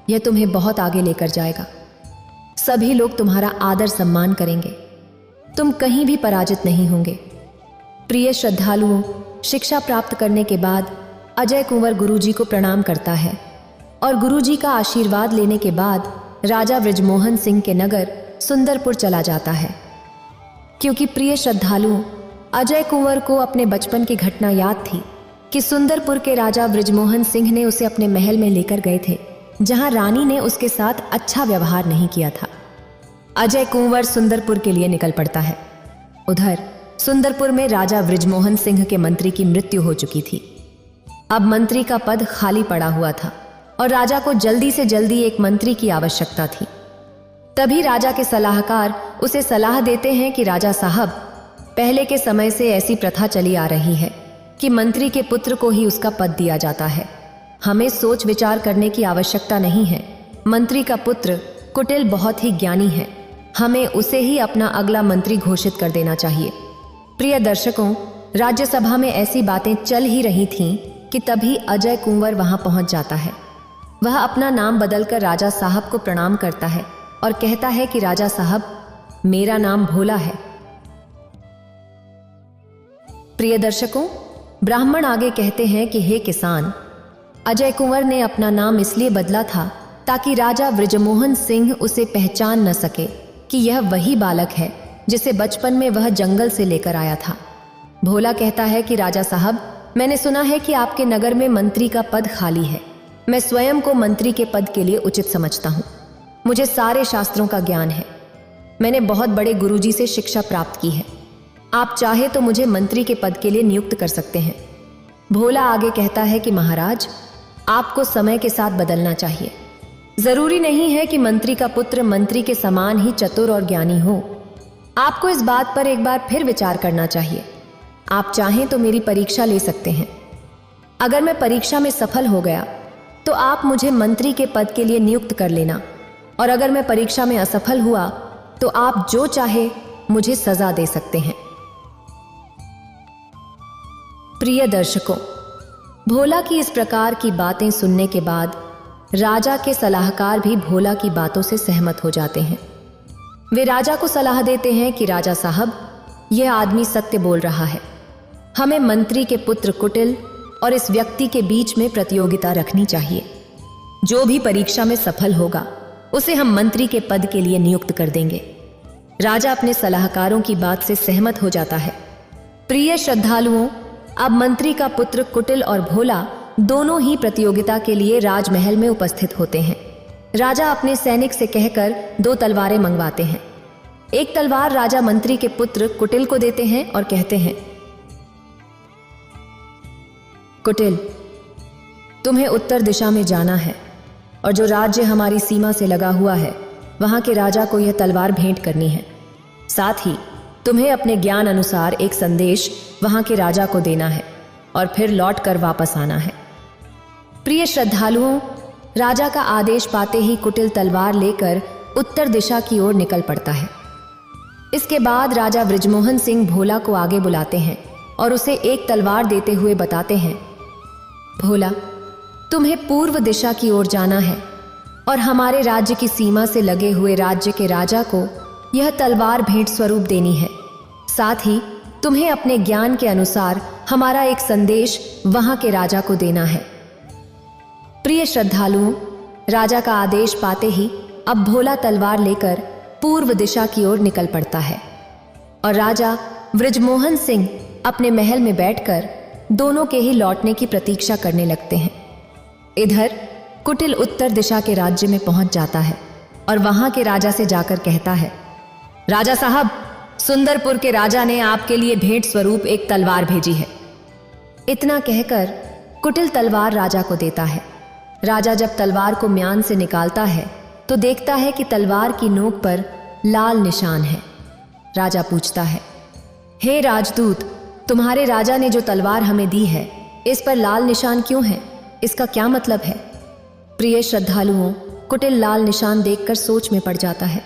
यह तुम्हें बहुत आगे लेकर जाएगा। सभी लोग तुम्हारा आदर सम्मान करेंगे। तुम कहीं भी पराजित नहीं होंगे। प्रिय श्रद्धालुओं, शिक्षा प्राप्त करने के बाद अजय कुंवर गुरुजी को प्रणाम करता है और गुरुजी का आशीर्वाद लेने के बाद राजा बृजमोहन सिंह के नगर सुंदरपुर चला जाता है। क्योंकि प्रिय श्रद्धालुओं, अजय कुंवर को अपने बचपन की घटना याद थी कि सुंदरपुर के राजा बृजमोहन सिंह ने उसे अपने महल में लेकर गए थे, जहां रानी ने उसके साथ अच्छा व्यवहार नहीं किया था। अजय कुंवर सुंदरपुर के लिए निकल पड़ता है। उधर सुंदरपुर में राजा बृजमोहन सिंह के मंत्री की मृत्यु हो चुकी थी। अब मंत्री का पद खाली पड़ा हुआ था और राजा को जल्दी से जल्दी एक मंत्री की आवश्यकता थी। तभी राजा के सलाहकार उसे सलाह देते हैं कि राजा साहब, पहले के समय से ऐसी प्रथा चली आ रही है कि मंत्री के पुत्र को ही उसका पद दिया जाता है। हमें सोच विचार करने की आवश्यकता नहीं है। मंत्री का पुत्र कुटिल बहुत ही ज्ञानी है। हमें उसे ही अपना अगला मंत्री घोषित कर देना चाहिए। प्रिय दर्शकों, राज्यसभा में ऐसी बातें चल ही रही थीं कि तभी अजय कुंवर वहां पहुंच जाता है। वह अपना नाम बदलकर राजा साहब को प्रणाम करता है और कहता है कि राजा साहब, मेरा नाम भोला है। प्रिय दर्शकों, ब्राह्मण आगे कहते हैं कि हे किसान, अजय कुंवर ने अपना नाम इसलिए बदला था ताकि राजा बृजमोहन सिंह उसे पहचान न सके कि यह वही बालक है जिसे बचपन में वह जंगल से लेकर आया था। भोला कहता है कि राजा साहब, मैंने सुना है कि आपके नगर में मंत्री का पद खाली है। मैं स्वयं को मंत्री के पद के लिए उचित समझता हूँ। मुझे सारे शास्त्रों का ज्ञान है। मैंने बहुत बड़े गुरुजी से शिक्षा प्राप्त की है। आप चाहे तो मुझे मंत्री के पद के लिए नियुक्त कर सकते हैं। भोला आगे कहता है कि महाराज, आपको समय के साथ बदलना चाहिए। जरूरी नहीं है कि मंत्री का पुत्र मंत्री के समान ही चतुर और ज्ञानी हो। आपको इस बात पर एक बार फिर विचार करना चाहिए। आप चाहें तो मेरी परीक्षा ले सकते हैं। अगर मैं परीक्षा में सफल हो गया तो आप मुझे मंत्री के पद के लिए नियुक्त कर लेना, और अगर मैं परीक्षा में असफल हुआ तो आप जो चाहे मुझे सजा दे सकते हैं। प्रिय दर्शकों, भोला की इस प्रकार की बातें सुनने के बाद राजा के सलाहकार भी भोला की बातों से सहमत हो जाते हैं। वे राजा को सलाह देते हैं कि राजा साहब, यह आदमी सत्य बोल रहा है। हमें मंत्री के पुत्र कुटिल और इस व्यक्ति के बीच में प्रतियोगिता रखनी चाहिए। जो भी परीक्षा में सफल होगा उसे हम मंत्री के पद के लिए नियुक्त कर देंगे। राजा अपने सलाहकारों की बात से सहमत हो जाता है। प्रिय श्रद्धालुओं, अब मंत्री का पुत्र कुटिल और भोला दोनों ही प्रतियोगिता के लिए राजमहल में उपस्थित होते हैं। राजा अपने सैनिक से कहकर 2 तलवारें मंगवाते हैं। एक तलवार राजा मंत्री के पुत्र कुटिल को देते हैं और कहते हैं, कुटिल, तुम्हें उत्तर दिशा में जाना है और जो राज्य हमारी सीमा से लगा हुआ है वहां के राजा को यह तलवार भेंट करनी है। साथ ही तुम्हें अपने ज्ञान अनुसार एक संदेश वहां के राजा को देना है और फिर लौट कर वापस आना है। प्रिय श्रद्धालुओं, राजा का आदेश पाते ही कुटिल तलवार लेकर उत्तर दिशा की ओर निकल पड़ता है। इसके बाद राजा बृजमोहन सिंह भोला को आगे बुलाते हैं और उसे एक तलवार देते हुए बताते हैं, भोला, तुम्हें पूर्व दिशा की ओर जाना है और हमारे राज्य की सीमा से लगे हुए राज्य के राजा को यह तलवार भेंट स्वरूप देनी है। साथ ही तुम्हें अपने ज्ञान के अनुसार हमारा एक संदेश वहां के राजा को देना है। प्रिय श्रद्धालुओं, राजा का आदेश पाते ही अब भोला तलवार लेकर पूर्व दिशा की ओर निकल पड़ता है और राजा बृजमोहन सिंह अपने महल में बैठकर दोनों के ही लौटने की प्रतीक्षा करने लगते हैं। इधर कुटिल उत्तर दिशा के राज्य में पहुंच जाता है और वहां के राजा से जाकर कहता है, राजा साहब, सुंदरपुर के राजा ने आपके लिए भेंट स्वरूप एक तलवार भेजी है। इतना कहकर कुटिल तलवार राजा को देता है। राजा जब तलवार को म्यान से निकालता है तो देखता है कि तलवार की नोक पर लाल निशान है। राजा पूछता है, हे राजदूत, तुम्हारे राजा ने जो तलवार हमें दी है, इस पर लाल निशान क्यों है? इसका क्या मतलब है? प्रिय श्रद्धालुओं, कुटिल लाल निशान देखकर सोच में पड़ जाता है।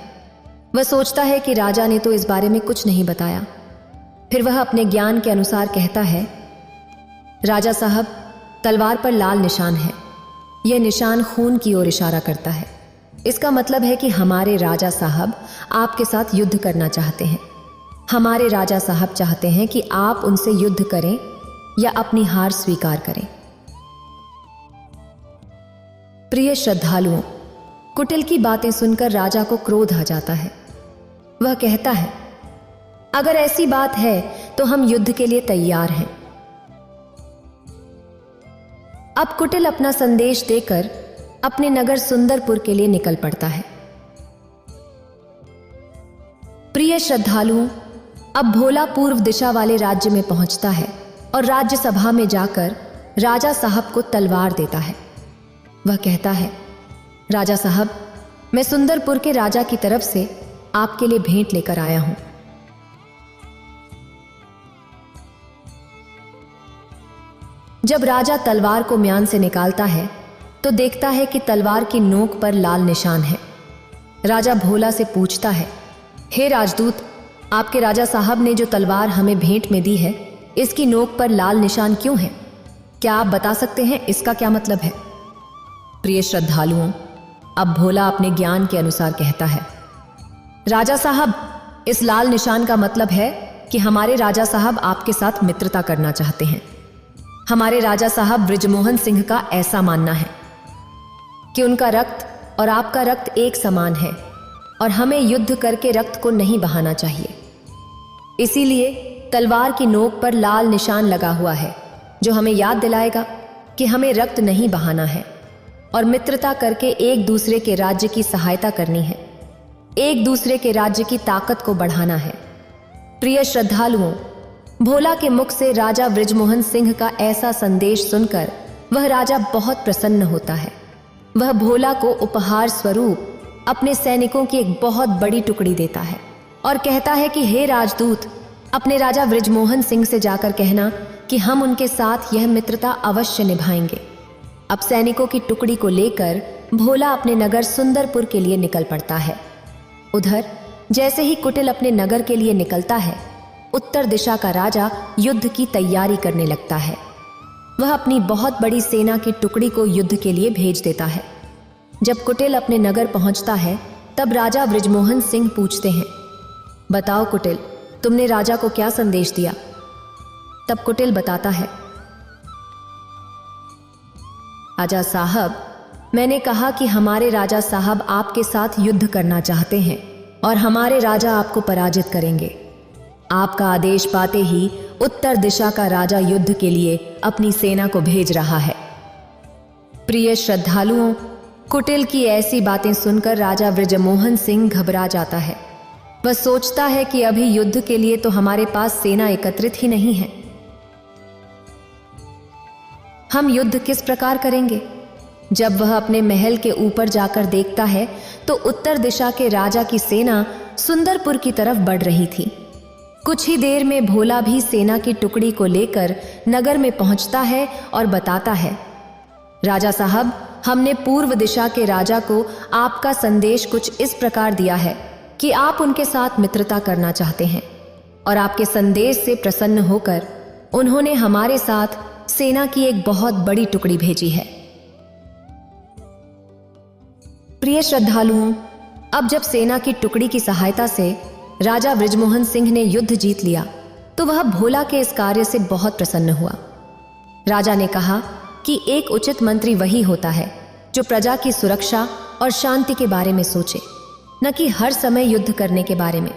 वह सोचता है कि राजा ने तो इस बारे में कुछ नहीं बताया। फिर वह अपने ज्ञान के अनुसार कहता है, राजा साहब, तलवार पर लाल निशान है। यह निशान खून की ओर इशारा करता है। इसका मतलब है कि हमारे राजा साहब आपके साथ युद्ध करना चाहते हैं। हमारे राजा साहब चाहते हैं कि आप उनसे युद्ध करें या अपनी हार स्वीकार करें। प्रिय श्रद्धालुओं, कुटिल की बातें सुनकर राजा को क्रोध आ जाता है। वह कहता है, अगर ऐसी बात है तो हम युद्ध के लिए तैयार हैं। अब कुटिल अपना संदेश देकर अपने नगर सुंदरपुर के लिए निकल पड़ता है। प्रिय श्रद्धालुओं, अब भोला पूर्व दिशा वाले राज्य में पहुंचता है और राज्यसभा में जाकर राजा साहब को तलवार देता है। वह कहता है, राजा साहब, मैं सुंदरपुर के राजा की तरफ से आपके लिए भेंट लेकर आया हूं। जब राजा तलवार को म्यान से निकालता है तो देखता है कि तलवार की नोक पर लाल निशान है। राजा भोला से पूछता है, हे राजदूत, आपके राजा साहब ने जो तलवार हमें भेंट में दी है, इसकी नोक पर लाल निशान क्यों है? क्या आप बता सकते हैं इसका क्या मतलब है? प्रिय श्रद्धालुओं, अब भोला अपने ज्ञान के अनुसार कहता है, राजा साहब, इस लाल निशान का मतलब है कि हमारे राजा साहब आपके साथ मित्रता करना चाहते हैं। हमारे राजा साहब बृजमोहन सिंह का ऐसा मानना है कि उनका रक्त और आपका रक्त एक समान है और हमें युद्ध करके रक्त को नहीं बहाना चाहिए। इसीलिए तलवार की नोक पर लाल निशान लगा हुआ है, जो हमें याद दिलाएगा कि हमें रक्त नहीं बहाना है और मित्रता करके एक दूसरे के राज्य की सहायता करनी है, एक दूसरे के राज्य की ताकत को बढ़ाना है। प्रिय श्रद्धालुओं, भोला के मुख से राजा बृजमोहन सिंह का ऐसा संदेश सुनकर वह राजा बहुत प्रसन्न होता है। वह भोला को उपहार स्वरूप अपने सैनिकों की एक बहुत बड़ी टुकड़ी देता है और कहता है कि हे राजदूत, अपने राजा बृजमोहन सिंह से जाकर कहना कि हम उनके साथ यह मित्रता अवश्य निभाएंगे। अब सैनिकों की टुकड़ी को लेकर भोला अपने नगर सुंदरपुर के लिए निकल पड़ता है। उधर जैसे ही कुटिल अपने नगर के लिए निकलता है, उत्तर दिशा का राजा युद्ध की तैयारी करने लगता है। वह अपनी बहुत बड़ी सेना की टुकड़ी को युद्ध के लिए भेज देता है। जब कुटिल अपने नगर पहुंचता है तब राजा बृजमोहन सिंह पूछते हैं, बताओ कुटिल, तुमने राजा को क्या संदेश दिया? तब कुटिल बताता है, राजा साहब, मैंने कहा कि हमारे राजा साहब आपके साथ युद्ध करना चाहते हैं और हमारे राजा आपको पराजित करेंगे। आपका आदेश पाते ही उत्तर दिशा का राजा युद्ध के लिए अपनी सेना को भेज रहा है। प्रिय श्रद्धालुओं, कुटिल की ऐसी बातें सुनकर राजा बृजमोहन सिंह घबरा जाता है। वह सोचता है कि अभी युद्ध के लिए तो हमारे पास सेना एकत्रित ही नहीं है। हम युद्ध किस प्रकार करेंगे? जब वह अपने महल के ऊपर जाकर देखता है तो उत्तर दिशा के राजा की सेना सुंदरपुर की तरफ बढ़ रही थी। कुछ ही देर में भोला भी सेना की टुकड़ी को लेकर नगर में पहुंचता है और बताता है, राजा साहब, हमने पूर्व दिशा के राजा को आपका संदेश कुछ इस प्रकार दिया है कि आप उनके साथ मित्रता करना चाहते हैं और आपके संदेश से प्रसन्न होकर उन्होंने हमारे साथ सेना की एक बहुत बड़ी टुकड़ी भेजी है। प्रिय श्रद्धालुओं, अब जब सेना की टुकड़ी की सहायता से राजा बृजमोहन सिंह ने युद्ध जीत लिया तो वह भोला के इस कार्य से बहुत प्रसन्न हुआ। राजा ने कहा कि एक उचित मंत्री वही होता है जो प्रजा की सुरक्षा और शांति के बारे में सोचे, न कि हर समय युद्ध करने के बारे में।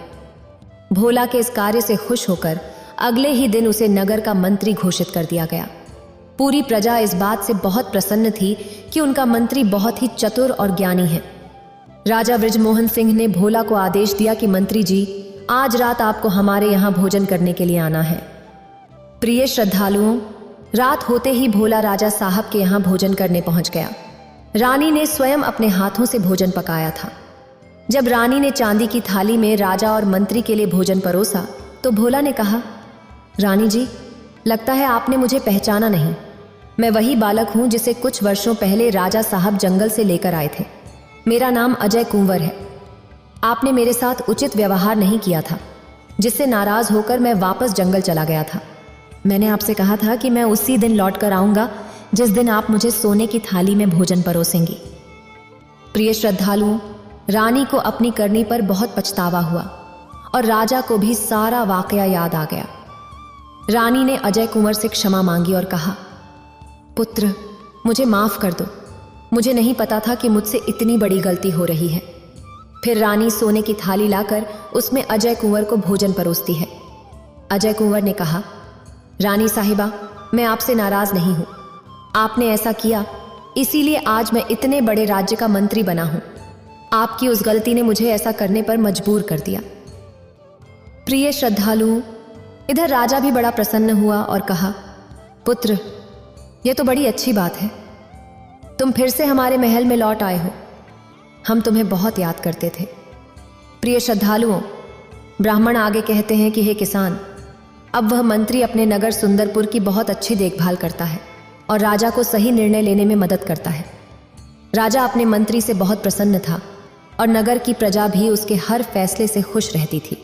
भोला के इस कार्य से खुश होकर अगले ही दिन उसे नगर का मंत्री घोषित कर दिया गया। पूरी प्रजा इस बात से बहुत प्रसन्न थी कि उनका मंत्री बहुत ही चतुर और ज्ञानी है। राजा बृजमोहन सिंह ने भोला को आदेश दिया कि मंत्री जी, आज रात आपको हमारे यहाँ भोजन करने के लिए आना है। प्रिय श्रद्धालुओं, रात होते ही भोला राजा साहब के यहाँ भोजन करने पहुंच गया। रानी ने स्वयं अपने हाथों से भोजन पकाया था। जब रानी ने चांदी की थाली में राजा और मंत्री के लिए भोजन परोसा तो भोला ने कहा, रानी जी, लगता है आपने मुझे पहचाना नहीं। मैं वही बालक हूं जिसे कुछ वर्षों पहले राजा साहब जंगल से लेकर आए थे। मेरा नाम अजय कुंवर है। आपने मेरे साथ उचित व्यवहार नहीं किया था, जिससे नाराज होकर मैं वापस जंगल चला गया था। मैंने आपसे कहा था कि मैं उसी दिन लौट कर आऊंगा जिस दिन आप मुझे सोने की थाली में भोजन परोसेंगी। प्रिय श्रद्धालुओं, रानी को अपनी करनी पर बहुत पछतावा हुआ और राजा को भी सारा वाकया याद आ गया। रानी ने अजय कुंवर से क्षमा मांगी और कहा, पुत्र, मुझे माफ कर दो। मुझे नहीं पता था कि मुझसे इतनी बड़ी गलती हो रही है। फिर रानी सोने की थाली लाकर उसमें अजय कुंवर को भोजन परोसती है। अजय कुंवर ने कहा, रानी साहिबा, मैं आपसे नाराज नहीं हूं। आपने ऐसा किया, इसीलिए आज मैं इतने बड़े राज्य का मंत्री बना हूं। आपकी उस गलती ने मुझे ऐसा करने पर मजबूर कर दिया। प्रिय श्रद्धालुओं, इधर राजा भी बड़ा प्रसन्न हुआ और कहा, पुत्र, यह तो बड़ी अच्छी बात है। तुम फिर से हमारे महल में लौट आए हो। हम तुम्हें बहुत याद करते थे। प्रिय श्रद्धालुओं, ब्राह्मण आगे कहते हैं कि हे किसान, अब वह मंत्री अपने नगर सुंदरपुर की बहुत अच्छी देखभाल करता है और राजा को सही निर्णय लेने में मदद करता है। राजा अपने मंत्री से बहुत प्रसन्न था और नगर की प्रजा भी उसके हर फैसले से खुश रहती थी।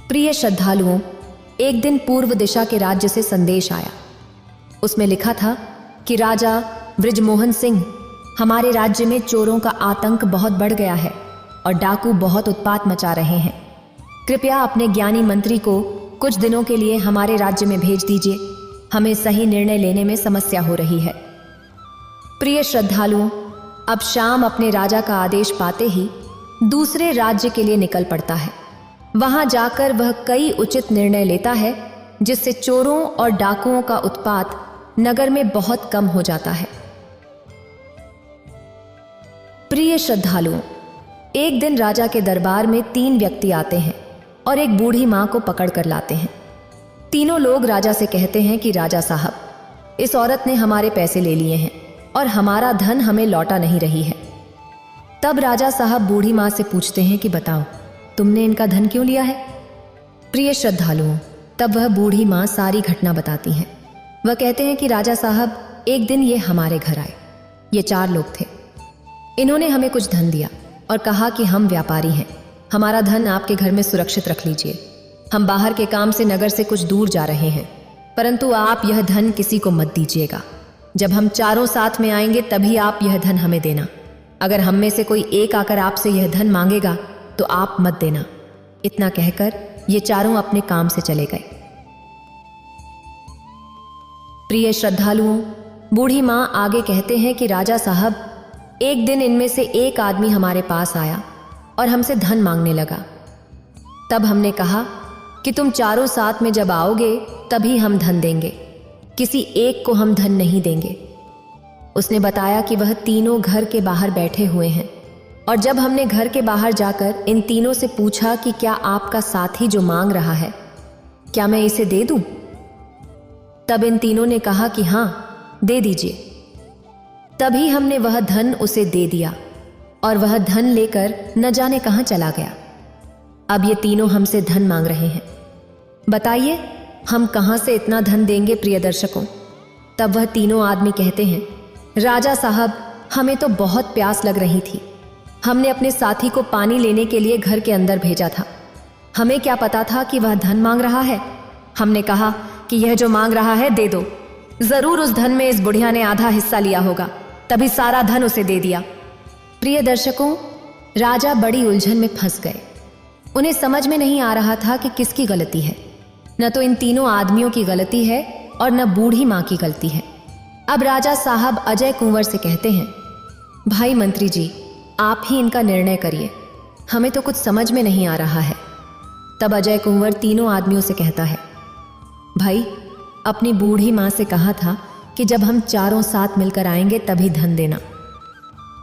प्रिय श्रद्धालुओं, एक दिन पूर्व दिशा के राज्य से संदेश आया। उसमें लिखा था कि राजा बृजमोहन सिंह, हमारे राज्य में चोरों का आतंक बहुत बढ़ गया है और डाकू बहुत उत्पात मचा रहे हैं। कृपया अपने ज्ञानी मंत्री को कुछ दिनों के लिए हमारे राज्य में भेज दीजिए। हमें सही निर्णय लेने में समस्या हो रही है। प्रिय श्रद्धालुओं, अब शाम अपने राजा का आदेश पाते ही दूसरे राज्य के लिए निकल पड़ता है। वहां जाकर वह कई उचित निर्णय लेता है, जिससे चोरों और डाकुओं का उत्पात नगर में बहुत कम हो जाता है। प्रिय श्रद्धालुओं, एक दिन राजा के दरबार में 3 व्यक्ति आते हैं और एक बूढ़ी मां को पकड़ कर लाते हैं। तीनों लोग राजा से कहते हैं कि राजा साहब, इस औरत ने हमारे पैसे ले लिए हैं और हमारा धन हमें लौटा नहीं रही है। तब राजा साहब बूढ़ी मां से पूछते हैं कि बताओ, तुमने इनका धन क्यों लिया है? प्रिय श्रद्धालुओं, तब वह बूढ़ी मां सारी घटना बताती हैं। वह कहते हैं कि राजा साहब, एक दिन ये हमारे घर आए। ये 4 लोग थे। इन्होंने हमें कुछ धन दिया और कहा कि हम व्यापारी हैं, हमारा धन आपके घर में सुरक्षित रख लीजिए। हम बाहर के काम से नगर से कुछ दूर जा रहे हैं, परंतु आप यह धन किसी को मत दीजिएगा। जब हम चारों साथ में आएंगे तभी आप यह धन हमें देना। अगर हम में से कोई एक आकर आपसे यह धन मांगेगा तो आप मत देना। इतना कहकर ये चारों अपने काम से चले गए। प्रिय श्रद्धालुओं, बूढ़ी मां आगे कहते हैं कि राजा साहब, एक दिन इनमें से एक आदमी हमारे पास आया और हमसे धन मांगने लगा। तब हमने कहा कि तुम चारों साथ में जब आओगे तभी हम धन देंगे, किसी एक को हम धन नहीं देंगे। उसने बताया कि वह तीनों घर के बाहर बैठे हुए हैं और जब हमने घर के बाहर जाकर इन तीनों से पूछा कि क्या आपका साथी जो मांग रहा है, क्या मैं इसे दे दूं? तब इन तीनों ने कहा कि हां, दे दीजिए। तभी हमने वह धन उसे दे दिया और वह धन लेकर न जाने कहां चला गया। अब ये तीनों हमसे धन मांग रहे हैं। बताइए, हम कहां से इतना धन देंगे प्रिय दर्शकों? तब वह तीनों आदमी कहते हैं, राजा साहब, हमें तो बहुत प्यास लग रही थी। हमने अपने साथी को पानी लेने के लिए घर के अंदर भेजा था। हमें क्या पता था कि वह धन मांग रहा है। हमने कहा कि यह जो मांग रहा है दे दो। जरूर उस धन में इस बुढ़िया ने आधा हिस्सा लिया होगा, तभी सारा धन उसे दे दिया। प्रिय दर्शकों, राजा बड़ी उलझन में फंस गए। उन्हें समझ में नहीं आ रहा था कि किसकी गलती है। न तो इन तीनों आदमियों की गलती है और न बूढ़ी माँ की गलती है। अब राजा साहब अजय कुंवर से कहते हैं, भाई मंत्री जी, आप ही इनका निर्णय करिए, हमें तो कुछ समझ में नहीं आ रहा है। तब अजय कुंवर तीनों आदमियों से कहता है, भाई, अपनी बूढ़ी माँ से कहा था कि जब हम चारों साथ मिलकर आएंगे तभी धन देना,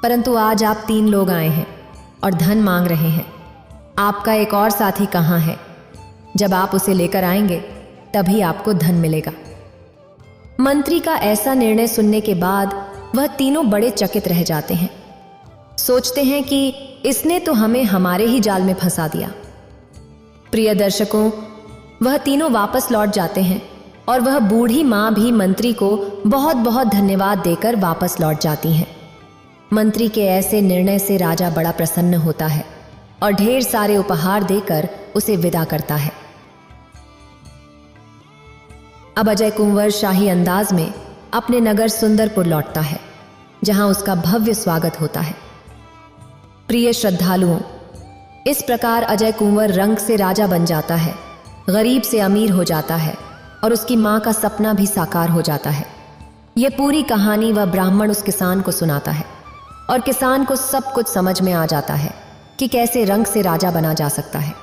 परंतु आज आप 3 लोग आए हैं और धन मांग रहे हैं। आपका एक और साथी कहाँ है? जब आप उसे लेकर आएंगे तभी आपको धन मिलेगा। मंत्री का ऐसा निर्णय सुनने के बाद वह तीनों बड़े चकित रह जाते हैं। सोचते हैं कि इसने तो हमें हमारे ही जाल में फंसा दिया। प्रिय दर्शकों, वह तीनों वापस लौट जाते हैं और वह बूढ़ी माँ भी मंत्री को बहुत बहुत धन्यवाद देकर वापस लौट जाती हैं। मंत्री के ऐसे निर्णय से राजा बड़ा प्रसन्न होता है और ढेर सारे उपहार देकर उसे विदा करता है। अब अजय कुंवर शाही अंदाज में अपने नगर सुंदरपुर लौटता है, जहां उसका भव्य स्वागत होता है। प्रिय श्रद्धालुओं, इस प्रकार अजय कुंवर रंग से राजा बन जाता है, गरीब से अमीर हो जाता है और उसकी मां का सपना भी साकार हो जाता है। यह पूरी कहानी वह ब्राह्मण उस किसान को सुनाता है और किसान को सब कुछ समझ में आ जाता है कि कैसे रंग से राजा बना जा सकता है।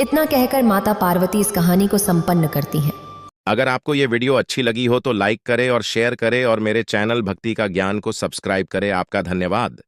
इतना कहकर माता पार्वती इस कहानी को संपन्न करती हैं। अगर आपको ये वीडियो अच्छी लगी हो तो लाइक करें और शेयर करें और मेरे चैनल भक्ति का ज्ञान को सब्सक्राइब करें। आपका धन्यवाद।